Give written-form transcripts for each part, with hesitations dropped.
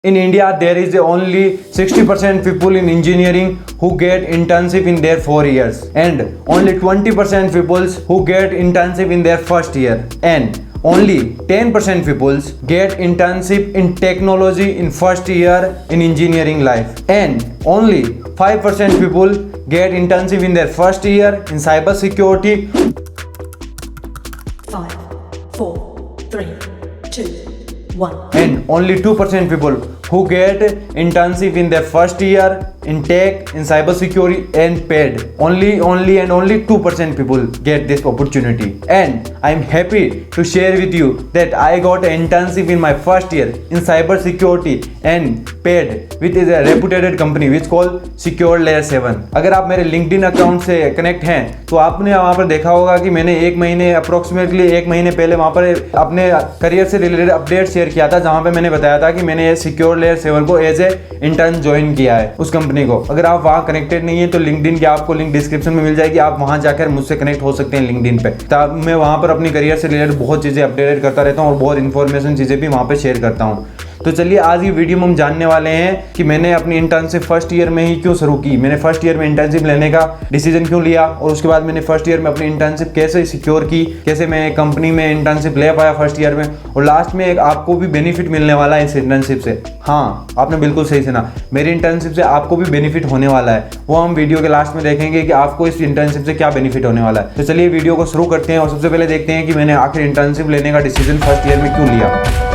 In India, there is only 60% people in engineering who get internship in their 4 years, and only 20% people who get internship in their first year, and only 10% people get internship in technology in first year in engineering life, and only 5% people get internship in their first year in cyber security. 5, 4, 3, 2, 1. And only 2% people who get internship in their first year in tech, in cyber security and paid. Only 2% people get this opportunity. And I'm happy to share with you that I got an internship in my first year in cyber security and paid with a reputed company which called Secure Layer 7. अगर आप मेरे LinkedIn account से connect हैं तो आपने वहाँ पर देखा होगा कि मैंने अप्रोक्सीमेटली एक महीने पहले वहाँ पर अपने करियर से रिलेटेड अपडेट शेयर किया था, जहाँ पे मैंने बताया था कि मैंने सिक्योर लेयर 7 को एज ए इंटर्न ज्वाइन किया है उस कंपनी को। अगर आप वहाँ कनेक्टेड नहीं है तो लिंक्डइन की आपको लिंक डिस्क्रिप्शन में मिल जाएगी, आप वहाँ जाकर मुझसे कनेक्ट हो सकते हैं लिंक्डइन पे। तब मैं वहाँ पर अपनी करियर से रिलेटेड बहुत चीज़ें अपडेट करता रहता हूँ और बहुत इन्फॉर्मेशन चीज़ें भी वहाँ पे शेयर करता हूँ। तो चलिए आज ये वीडियो में हम जानने वाले हैं कि मैंने अपनी इंटर्नशिप फर्स्ट ईयर में ही क्यों शुरू की, मैंने फर्स्ट ईयर में इंटर्नशिप लेने का डिसीजन क्यों लिया, और उसके बाद मैंने फर्स्ट ईयर में अपनी इंटर्नशिप कैसे सिक्योर की, कैसे मैं कंपनी में इंटर्नशिप ले पाया फर्स्ट ईयर में, और लास्ट में एक आपको भी बेनिफिट मिलने वाला है इस इंटर्नशिप से। हाँ, आपने बिल्कुल सही सुना, मेरी इंटर्नशिप से आपको भी बेनिफिट होने वाला है। वो हम वीडियो के लास्ट में देखेंगे कि आपको इस इंटर्नशिप से क्या बेनिफिट होने वाला है। तो चलिए वीडियो को शुरू करते हैं और सबसे पहले देखते हैं कि मैंने आखिर इंटर्नशिप लेने का डिसीजन फर्स्ट ईयर में क्यों लिया।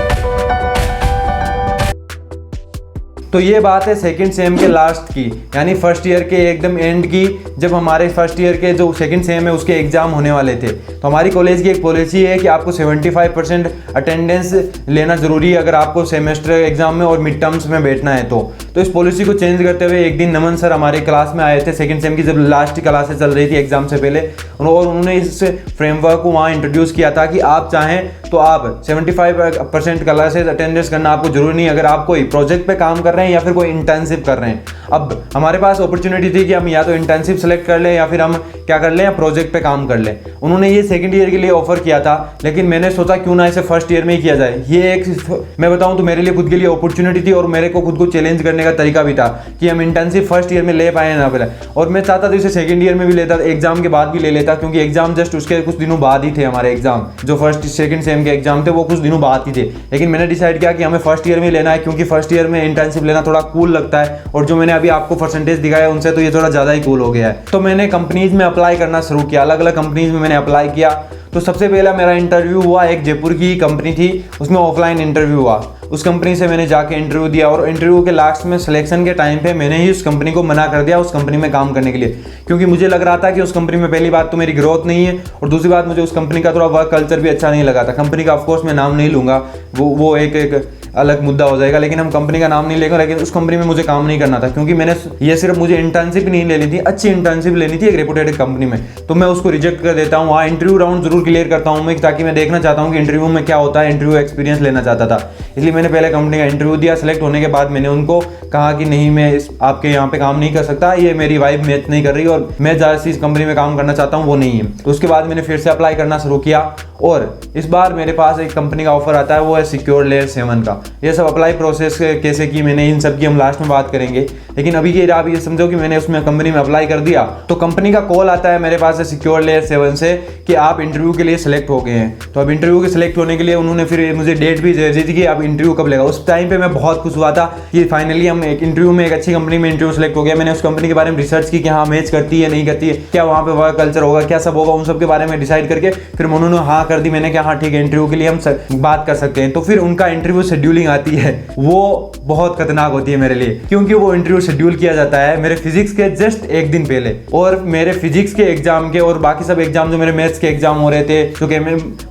तो ये बात है सेकंड सेम के लास्ट की, यानी फर्स्ट ईयर के एकदम एंड की, जब हमारे फर्स्ट ईयर के जो सेकंड सेम है उसके एग्जाम होने वाले थे। तो हमारी कॉलेज की एक पॉलिसी है कि आपको 75% अटेंडेंस लेना जरूरी है अगर आपको सेमेस्टर एग्जाम में और मिड टर्म्स में बैठना है तो इस पॉलिसी को चेंज करते हुए एक दिन नमन सर हमारे क्लास में आए थे सेकंड सेम की, जब लास्ट क्लासेस चल रही थी एग्जाम से पहले, और उन्होंने इस फ्रेमवर्क को वहाँ इंट्रोड्यूस किया था कि आप चाहें तो आप 75% क्लासेस अटेंडेंस करना आपको जरूरी नहीं, अगर आप कोई प्रोजेक्ट पे काम कर रहे हैं या फिर कोई इंटर्नशिप कर रहे हैं। अब हमारे पास अपॉर्चुनिटी थी कि हम या तो इंटर्नशिप सेलेक्ट कर लें या फिर हम क्या कर लें, या प्रोजेक्ट पे काम कर लें। उन्होंने ये सेकंड ईयर के लिए ऑफर किया था, लेकिन मैंने सोचा क्यों ना इसे फर्स्ट ईयर में ही किया जाए। ये एक मैं बताऊं तो मेरे लिए खुद के लिए अपॉर्चुनिटी थी और मेरे को खुद को चैलेंज करने का तरीका भी था कि हम इंटर्नशिप फर्स्ट ईयर में ले पाए ना पहले, और मैं चाहता था इसे सेकंड ईयर में भी लेता, एग्जाम के बाद भी ले लेता, क्योंकि एग्जाम जस्ट उसके कुछ दिनों बाद ही थे। हमारे एग्जाम जो फर्स्ट सेकंड सेम के एग्जाम थे वो कुछ दिनों बाद ही थे, लेकिन मैंने डिसाइड किया कि हमें फर्स्ट ईयर में लेना है, क्योंकि फर्स्ट ईयर में इंटर्नशिप लेना थोड़ा कूल लगता है, और जो मैंने अभी आपको परसेंटेज दिखाया उनसे तो ये थोड़ा ज़्यादा ही कूल हो गया है। तो मैंने कंपनीज में अप्लाई करना शुरू किया, अलग अलग कंपनीज में मैंने अप्लाई किया। तो सबसे पहला मेरा इंटरव्यू हुआ, एक जयपुर की कंपनी थी, उसमें ऑफलाइन इंटरव्यू हुआ। उस कंपनी से मैंने जाके इंटरव्यू दिया, और इंटरव्यू के लास्ट में सिलेक्शन के टाइम पे मैंने ही उस कंपनी को मना कर दिया उस कंपनी में काम करने के लिए, क्योंकि मुझे लग रहा था कि उस कंपनी में पहली बात तो मेरी ग्रोथ नहीं है, और दूसरी बात मुझे उस कंपनी का थोड़ा वर्क कल्चर भी अच्छा नहीं लगा था। कंपनी का ऑफकोर्स मैं नाम नहीं लूँगा, वो एक अलग मुद्दा हो जाएगा, लेकिन हम कंपनी का नाम नहीं लेंगे। लेकिन उस कंपनी में मुझे काम नहीं करना था, क्योंकि मैंने ये सिर्फ मुझे इंटर्नशिप नहीं लेनी थी, अच्छी इंटर्नशिप लेनी थी एक रेपुटेड कंपनी में, तो मैं उसको रिजेक्ट कर देता हूँ। वहाँ इंटरव्यू राउंड जरूर क्लियर करता हूँ मैं, ताकि मैं देखना चाहता हूँ कि इंटरव्यू में क्या होता है, इंटरव्यू एक्सपीरियंस लेना चाहता था। इसलिए मैंने पहले कंपनी का इंटरव्यू दिया। सेलेक्ट होने के बाद मैंने उनको कहा कि नहीं, मैं आपके यहाँ पे काम नहीं कर सकता, ये मेरी वाइब मैच नहीं कर रही और मैं जहाँ इस कंपनी में काम करना चाहता हूँ वो नहीं है। तो उसके बाद मैंने फिर से अप्लाई करना शुरू किया, और इस बार मेरे पास एक कंपनी का ऑफर आता है, वो है सिक्योर लेयर 7 का। ये सब अप्लाई प्रोसेस कैसे की मैंने, इन सब की हम लास्ट में बात करेंगे, लेकिन अभी के आप ये समझो कि मैंने उसमें कंपनी में अप्लाई कर दिया, तो कंपनी का कॉल आता है मेरे पास सिक्योर लेयर 7 से कि आप इंटरव्यू के लिए सिलेक्ट हो गए हैं। तो अब इंटरव्यू के सिलेक्ट होने के लिए उन्होंने फिर मुझे डेट भी दे दी थी कि आप इंटरव्यू कब लेगा। उस टाइम पे मैं बहुत खुश हुआ था कि फाइनली हम एक इंटरव्यू में एक अच्छी कंपनी में इंटरव्यू सेलेक्ट हो गया। मैंने उस कंपनी के बारे में रिसर्च की कि हाँ मैच करती है नहीं करती है, क्या वहाँ पे वर्क कल्चर होगा, क्या सब होगा, उन सब के बारे में डिसाइड करके फिर उन्होंने हाँ कर दी। मैंने कहा हाँ ठीक है, इंटरव्यू के लिए हम बात कर सकते हैं। तो फिर उनका इंटरव्यू शेड्यूलिंग आती है, वो बहुत खतरनाक होती है मेरे लिए, क्योंकि वो इंटरव्यू शेड्यूल किया जाता है मेरे फिजिक्स के जस्ट एक दिन पहले, और मेरे फिजिक्स के एग्जाम के और बाकी सब एग्जाम जो मेरे मैथ्स के एग्जाम हो रहे थे, जो कि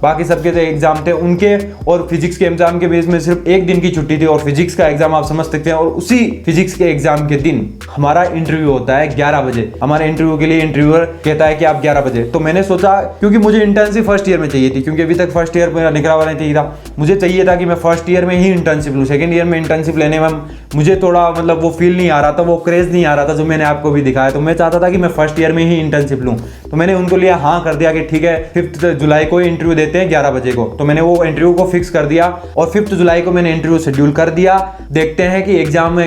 बाकी सबके जो एग्जाम थे उनके और फिजिक्स के एग्जाम के बेस में सिर्फ एक दिन की छुट्टी थी, और फिजिक्स का एग्जाम आप समझ सकते हैं। और उसी फिजिक्स के एग्जाम के दिन हमारा इंटरव्यू होता है 11 बजे। हमारे इंटरव्यू के लिए इंटरव्यूअर कहता है कि आप 11 बजे। तो मैंने सोचा, क्योंकि मुझे इंटर्नशिप फर्स्ट ईयर में चाहिए थी, क्योंकि अभी तक फर्स्ट ईयर मेरा निकला हुआ नहीं था, मुझे चाहिए था कि मैं फर्स्ट ईयर में ही इंटर्नशिप लूँ। सेकंड ईयर में इंटर्नशिप लेने में मुझे थोड़ा मतलब वो फील नहीं आ रहा था, वो क्रेज़ नहीं आ रहा था जो मैंने आपको भी दिखाया। तो मैं चाहता था कि मैं फर्स्ट ईयर में ही इंटर्नशिप लूँ। तो मैंने उनको लिया, हाँ कर दिया कि ठीक है 5 जुलाई को इंटरव्यू देते हैं 11 बजे को। तो मैंने वो इंटरव्यू को फिक्स कर दिया और 5 जुलाई को मैंने इंटरव्यू शेड्यूल कर दिया। देखते हैं कि एग्जाम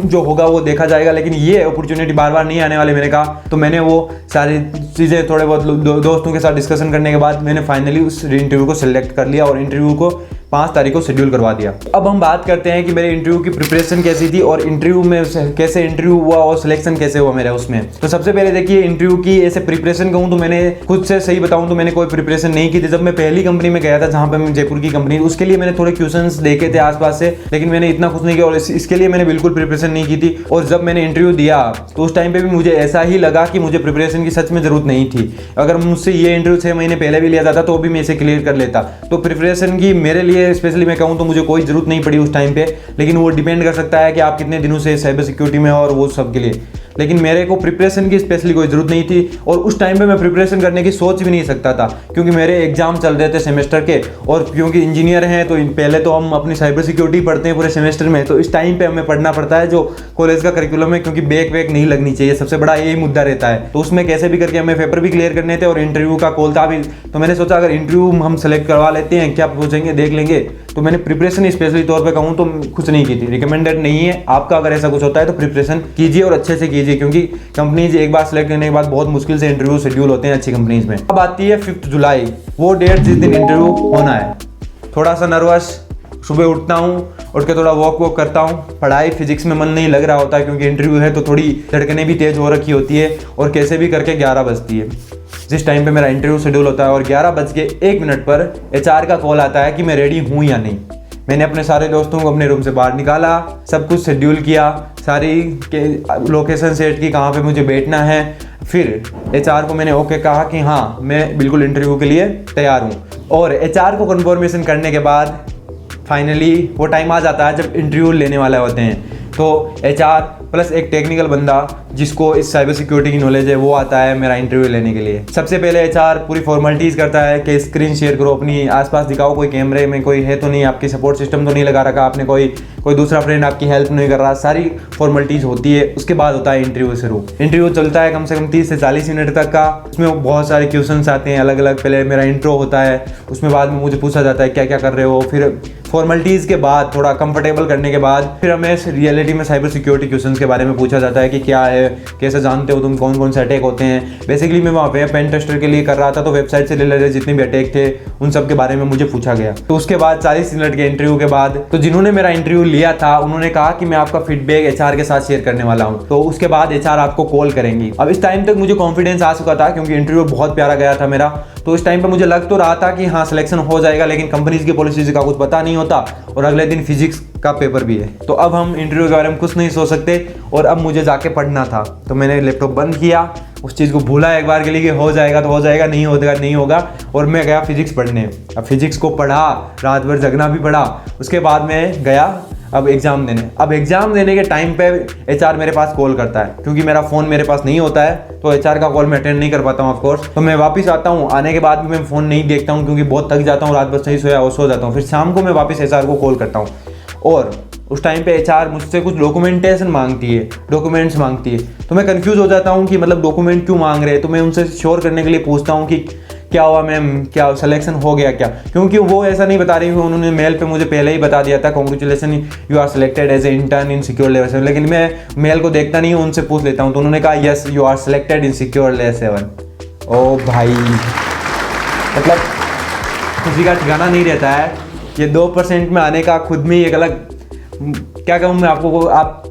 जो होगा वो देखा जाएगा, लेकिन ये अपॉर्चुनिटी बार बार नहीं आने वाली मैंने कहा। तो मैंने वो सारी चीज़ें थोड़े बहुत दोस्तों के साथ डिस्कशन करने के बाद मैंने फाइनली उस इंटरव्यू को सिलेक्ट कर लिया और इंटरव्यू को 5 तारीख को शेड्यूल करवा दिया। अब हम बात करते हैं कि मेरे इंटरव्यू की प्रिपरेशन कैसी थी और इंटरव्यू में कैसे इंटरव्यू हुआ और सिलेक्शन कैसे हुआ मेरा उसमें। तो सबसे पहले देखिए, इंटरव्यू की ऐसे प्रिपरेशन कहूँ तो मैंने खुद से सही बताऊँ तो मैंने कोई प्रिपरेशन नहीं की थी। जब मैं पहली कंपनी में गया था जहाँ पर मैं जयपुर की कंपनी, उसके लिए मैंने थोड़े क्वेश्चंस देखे थे आसपास से, लेकिन मैंने इतना कुछ नहीं किया और इसके लिए मैंने बिल्कुल प्रिपरेशन नहीं की थी। और जब मैंने इंटरव्यू दिया तो उस टाइम पे भी मुझे ऐसा ही लगा कि मुझे प्रिपरेशन की सच में जरूरत नहीं थी। अगर मुझसे ये इंटरव्यू 6 महीने पहले भी लिया जाता तो भी मैं इसे क्लियर कर लेता। तो प्रिपरेशन की मेरे लिए स्पेशली मैं कहूँ तो मुझे कोई जरूरत नहीं पड़ी उस टाइम पे, लेकिन वो डिपेंड कर सकता है कि आप कितने दिनों से साइबर सिक्योरिटी में और वो सब के लिए। लेकिन मेरे को प्रिपरेशन की स्पेशली कोई ज़रूरत नहीं थी और उस टाइम पे मैं प्रिपरेशन करने की सोच भी नहीं सकता था, क्योंकि मेरे एग्जाम चल रहे थे सेमेस्टर के। और क्योंकि इंजीनियर हैं तो पहले तो हम अपनी साइबर सिक्योरिटी पढ़ते हैं पूरे सेमेस्टर में, तो इस टाइम पे हमें पढ़ना पड़ता है जो कॉलेज का करिकुलम है, क्योंकि बैक वैक नहीं लगनी चाहिए, सबसे बड़ा यही मुद्दा रहता है। तो उसमें कैसे भी करके हमें पेपर भी क्लियर करने थे और इंटरव्यू का कॉल था भी। तो मैंने सोचा अगर इंटरव्यू हम सेलेक्ट करवा लेते हैं, क्या पूछेंगे देख लेंगे। तो मैंने प्रिपरेशन स्पेशली तौर पे कहूँ तो कुछ नहीं की थी, रिकमेंडेड नहीं है। आपका अगर ऐसा कुछ होता है तो प्रिपरेशन कीजिए और अच्छे से कीजिए, क्योंकि कंपनीज एक बार सेलेक्ट करने के बाद बहुत मुश्किल से इंटरव्यू शेड्यूल होते हैं अच्छी कंपनीज में। अब आती है 5 जुलाई, वो डेट जिस दिन इंटरव्यू होना है। थोड़ा सा नर्वस, सुबह उठता हूँ, उठ के थोड़ा वॉक करता हूँ। पढ़ाई फिजिक्स में मन नहीं लग रहा होता है क्योंकि इंटरव्यू है, तो थोड़ी धड़कनें भी तेज हो रखी होती है और कैसे भी करके 11 बजती है जिस टाइम पे मेरा इंटरव्यू शेड्यूल होता है। और 11:01 पर HR का कॉल आता है कि मैं रेडी हूँ या नहीं। मैंने अपने सारे दोस्तों को अपने रूम से बाहर निकाला, सब कुछ शेड्यूल किया, सारी लोकेशन सेट की कहाँ पे मुझे बैठना है। फिर HR को मैंने ओके कहा कि हाँ मैं बिल्कुल इंटरव्यू के लिए तैयार हूँ। और HR को कन्फर्मेशन करने के बाद फाइनली वो टाइम आ जाता है जब इंटरव्यू लेने वाले होते हैं। तो HR प्लस एक टेक्निकल बंदा जिसको इस साइबर सिक्योरिटी की नॉलेज है वो आता है मेरा इंटरव्यू लेने के लिए। सबसे पहले HR पूरी फॉर्मेलिटीज़ करता है कि स्क्रीन शेयर करो, अपनी आसपास दिखाओ, कोई कैमरे में कोई है तो नहीं, आपकी सपोर्ट सिस्टम तो नहीं लगा रखा आपने, कोई दूसरा फ्रेंड आपकी हेल्प नहीं कर रहा, सारी फॉर्मेलिटीज़ होती है। उसके बाद होता है इंटरव्यू शुरू। इंटरव्यू चलता है कम से कम 30 से 40 मिनट तक का। उसमें बहुत सारे क्वेश्चंस आते हैं अलग अलग। पहले मेरा इंट्रो होता है, उसमें बाद में मुझे पूछा जाता है क्या क्या कर रहे हो। फिर फॉर्मेलिटीज़ के बाद थोड़ा कंफर्टेबल करने के बाद फिर हमें रियलिटी में साइबर सिक्योरिटी क्वेश्चंस के बारे में पूछा जाता है कि क्या है, कैसे जानते हो तुम, कौन कौन से अटैक होते हैं। बेसिकली मैं वहाँ पे पेन टेस्टर के लिए कर रहा था, तो वेबसाइट से रिलेटेड जितने भी अटैक थे उन सब के बारे में मुझे पूछा गया। तो उसके बाद 40 मिनट के इंटरव्यू के बाद तो जिन्होंने मेरा इंटरव्यू लिया था उन्होंने कहा कि मैं आपका फीडबैक HR के साथ शेयर करने वाला हूँ, तो उसके बाद HR आपको कॉल करेंगी। अब इस टाइम तक मुझे कॉन्फिडेंस आ चुका था क्योंकि इंटरव्यू बहुत प्यारा गया था मेरा। तो इस टाइम पे मुझे लग तो रहा था कि हाँ सिलेक्शन हो जाएगा, लेकिन कंपनीज की पॉलिसीज का कुछ पता नहीं होता और अगले दिन फिजिक्स का पेपर भी है। तो अब हम इंटरव्यू के बारे में कुछ नहीं सोच सकते और अब मुझे जाके पढ़ना था। तो मैंने लैपटॉप बंद किया, उस चीज़ को भूला एक बार के लिए कि हो जाएगा तो हो जाएगा, नहीं होगा नहीं होगा, और मैं गया फिजिक्स पढ़ने। अब फिजिक्स को पढ़ा, रात भर जगना भी पड़ा। उसके बाद मैं गया अब एग्ज़ाम देने। अब एग्ज़ाम देने के टाइम पे HR मेरे पास कॉल करता है, क्योंकि मेरा फ़ोन मेरे पास नहीं होता है तो HR का कॉल मैं अटेंड नहीं कर पाता हूँ ऑफकोर्स। तो मैं वापस आता हूँ, आने के बाद भी मैं फ़ोन नहीं देखता हूँ क्योंकि बहुत थक जाता हूँ, रात भर सही सोया और सो जाता हूँ। फिर शाम को मैं वापस HR को कॉल करता हूँ और उस टाइम पे HR मुझसे कुछ डॉक्यूमेंटेशन मांगती है, डॉक्यूमेंट्स मांगती है। तो मैं कंफ्यूज हो जाता हूँ कि मतलब डॉक्यूमेंट क्यों मांग रहे हैं। तो मैं उनसे श्योर करने के लिए पूछता हूँ कि क्या हुआ मैम, क्या सिलेक्शन हो गया क्या, क्योंकि वो ऐसा नहीं बता रही हूँ। उन्होंने मेल पे मुझे पहले ही बता दिया था congratulation you are selected as a intern in secure level 7, लेकिन मैं मेल को देखता नहीं हूँ, उनसे पूछ लेता हूँ। तो उन्होंने कहा yes you are selected in secure level 7। ओ भाई, मतलब खुशी का ठिकाना नहीं रहता है। ये 2% में आने का खुद में ही एक अलग, क्या कहूँ मैं आपको, आप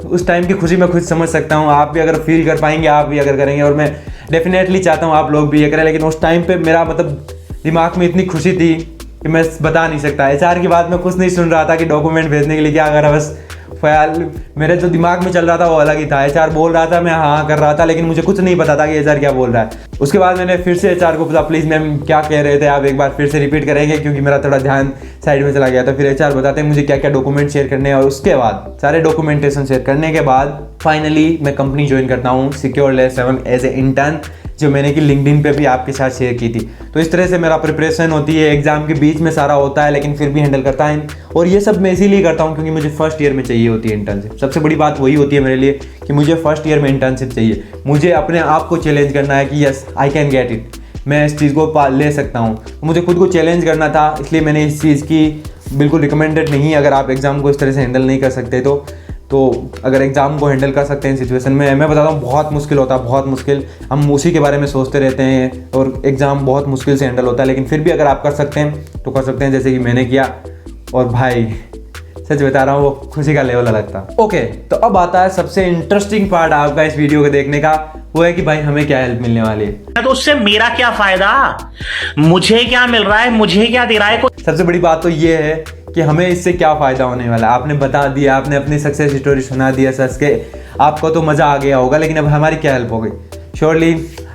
उस टाइम की खुशी मैं खुद समझ सकता हूँ। आप भी अगर फील कर पाएंगे, आप भी अगर करेंगे, और मैं डेफिनेटली चाहता हूँ आप लोग भी ये करें। लेकिन उस टाइम पे मेरा मतलब दिमाग में इतनी खुशी थी कि मैं बता नहीं सकता। HR की बात मैं कुछ नहीं सुन रहा था कि डॉक्यूमेंट भेजने के लिए क्या करा, बस ख्याल मेरे जो दिमाग में चल रहा था वो अलग ही था। HR बोल रहा था, मैं हाँ कर रहा था, लेकिन मुझे कुछ नहीं पता था कि HR क्या बोल रहा है। उसके बाद मैंने फिर से HR को पूछा, प्लीज़ मैम क्या कह रहे थे आप, एक बार फिर से रिपीट करेंगे, क्योंकि मेरा थोड़ा ध्यान साइड में चला गया था। फिर HR बताते हैं मुझे क्या क्या डॉक्यूमेंट शेयर करने हैं, और उसके बाद सारे डॉक्यूमेंटेशन शेयर करने के बाद फाइनली मैं कंपनी ज्वाइन करता हूँ secure level 7 as a intern, जो मैंने कि लिंक्डइन पे भी आपके साथ शेयर की थी। तो इस तरह से मेरा प्रिपरेशन होती है, एग्जाम के बीच में सारा होता है, लेकिन फिर भी हैंडल करता है। और ये सब मैं इसीलिए करता हूँ क्योंकि मुझे फर्स्ट ईयर में चाहिए होती है इंटर्नशिप। सबसे बड़ी बात वही होती है मेरे लिए कि मुझे फर्स्ट ईयर में इंटर्नशिप चाहिए। मुझे अपने आप को चैलेंज करना है कि yes I can get it, मैं इस चीज़ को ले सकता हूँ। मुझे खुद को चैलेंज करना था, इसलिए मैंने इस चीज़ की बिल्कुल रिकमेंडेड नहीं। अगर आप एग्ज़ाम को इस तरह से हैंडल नहीं कर सकते तो अगर एग्ज़ाम को हैंडल कर सकते हैं सिचुएशन में, मैं बताता हूँ बहुत मुश्किल होता है, बहुत मुश्किल। हम उसी के बारे में सोचते रहते हैं और एग्ज़ाम बहुत मुश्किल से हैंडल होता है, लेकिन फिर भी अगर आप कर सकते हैं तो कर सकते हैं, जैसे कि मैंने किया। और भाई सच बता रहा हूँ, वो खुशी का लेवल अलग था। ओके, तो अब आता है सबसे इंटरेस्टिंग पार्ट आपका इस वीडियो को देखने का, वो है कि भाई हमें क्या हेल्प मिलने वाली है। तो उससे मेरा क्या फायदा, मुझे क्या मिल रहा है, मुझे क्या दे रहा है। सबसे बड़ी बात तो ये है कि हमें इससे क्या फ़ायदा होने वाला है। आपने बता दिया, आपने अपनी सक्सेस स्टोरी सुना दिया सच के, आपको तो मज़ा आ गया होगा, लेकिन अब हमारी क्या हेल्प हो गई। श्योरली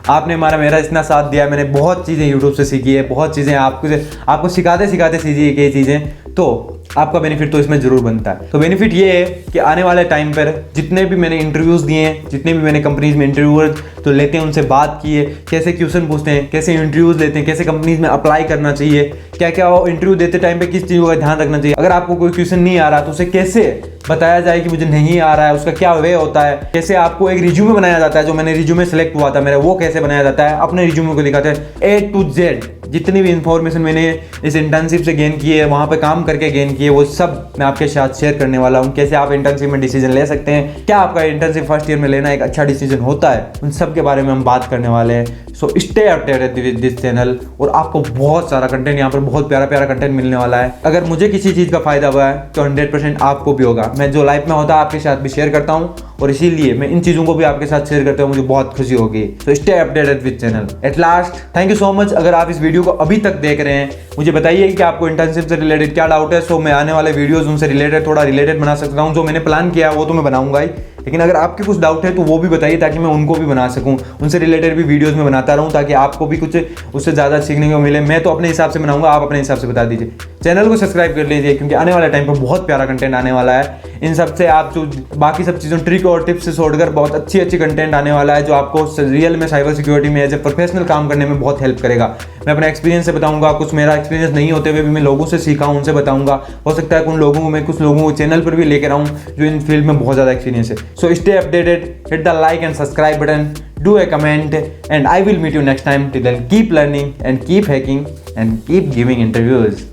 आपने मेरा इतना साथ दिया, मैंने बहुत चीज़ें यूट्यूब से सीखी है, बहुत चीज़ें आपको सिखाते सिखाते सीखी है चीज़ें, तो आपका बेनिफिट तो इसमें ज़रूर बनता है। तो बेनिफिट ये है कि आने वाले टाइम पर जितने भी मैंने इंटरव्यूज़ दिए हैं, जितने भी मैंने कंपनीज़ में इंटरव्यू तो लेते हैं, उनसे बात की है, कैसे क्वेश्चन पूछते हैं, कैसे इंटरव्यूज़ लेते हैं, कैसे कंपनीज़ में अप्लाई करना चाहिए, क्या क्या इंटरव्यू देते टाइम पे किस चीज़ों का ध्यान रखना चाहिए। अगर आपको कोई क्वेश्चन नहीं आ रहा तो उसे कैसे बताया जाए कि मुझे नहीं आ रहा है, उसका क्या वे होता है, कैसे आपको एक रिज्यूमे बनाया जाता है। जो मैंने रिज्यूमे सेलेक्ट हुआ था मेरा, वो कैसे बनाया जाता है, अपने रिज्यूमे को दिखाते हैं A to Z। जितनी भी इंफॉर्मेशन मैंने इस इंटर्नशिप से गेन की है, वहाँ पे काम करके गेन की है, वो सब मैं आपके साथ शेयर करने वाला हूँ। कैसे आप इंटर्नशिप में डिसीजन ले सकते हैं, क्या आपका इंटर्नशिप फर्स्ट ईयर में लेना एक अच्छा डिसीजन होता है, उन सब के बारे में हम बात करने वाले हैं। So stay updated with this channel, और आपको बहुत सारा कंटेंट, यहाँ पर बहुत प्यारा प्यारा कंटेंट मिलने वाला है। अगर मुझे किसी चीज़ का फायदा हुआ है तो 100% आपको भी होगा। मैं जो लाइफ में होता है आपके साथ भी शेयर करता हूँ, और इसीलिए मैं इन चीज़ों को भी आपके साथ शेयर करते हुए मुझे बहुत खुशी होगी। तो stay updated with channel. At last thank you so much. अगर आप इस वीडियो को अभी तक देख रहे हैं, मुझे बताइए कि आपको इंटर्नशिप से रिलेटेड क्या डाउट है। सो मैं आने वाले वीडियोस उनसे रिलेटेड थोड़ा रिलेटेड बना सकता हूँ। जो मैंने प्लान किया है वो तो मैं बनाऊंगा ही, लेकिन अगर आपके कुछ डाउट है तो वो भी बताइए, ताकि मैं उनको भी बना सकूँ, उनसे रिलेटेड भी वीडियोस में बनाता रहूँ, ताकि आपको भी कुछ उससे ज़्यादा सीखने को मिले। मैं तो अपने हिसाब से बनाऊंगा, आप अपने हिसाब से बता दीजिए। चैनल को सब्सक्राइब कर लीजिए, क्योंकि आने वाले टाइम पर बहुत प्यारा कंटेंट आने वाला है। इन सब से आप जो बाकी सब चीज़ों ट्रिक और टिप्स से छोड़कर बहुत अच्छी कंटेंट आने वाला है, जो आपको रियल में साइबर सिक्योरिटी में एज ए प्रोफेशनल काम करने में बहुत हेल्प करेगा। मैं अपने एक्सपीरियंस से बताऊंगा, कुछ मेरा एक्सपीरियंस नहीं होते हुए भी मैं लोगों से सीखा हूं, उनसे बताऊंगा। हो सकता है उन लोगों को मैं कुछ लोगों को चैनल पर भी लेकर आऊं जो इन फील्ड में बहुत ज़्यादा एक्सपीरियंस है। So stay updated, hit the like and subscribe button, do a comment, and I will meet you next time. Till then, keep learning and keep hacking and keep giving interviews.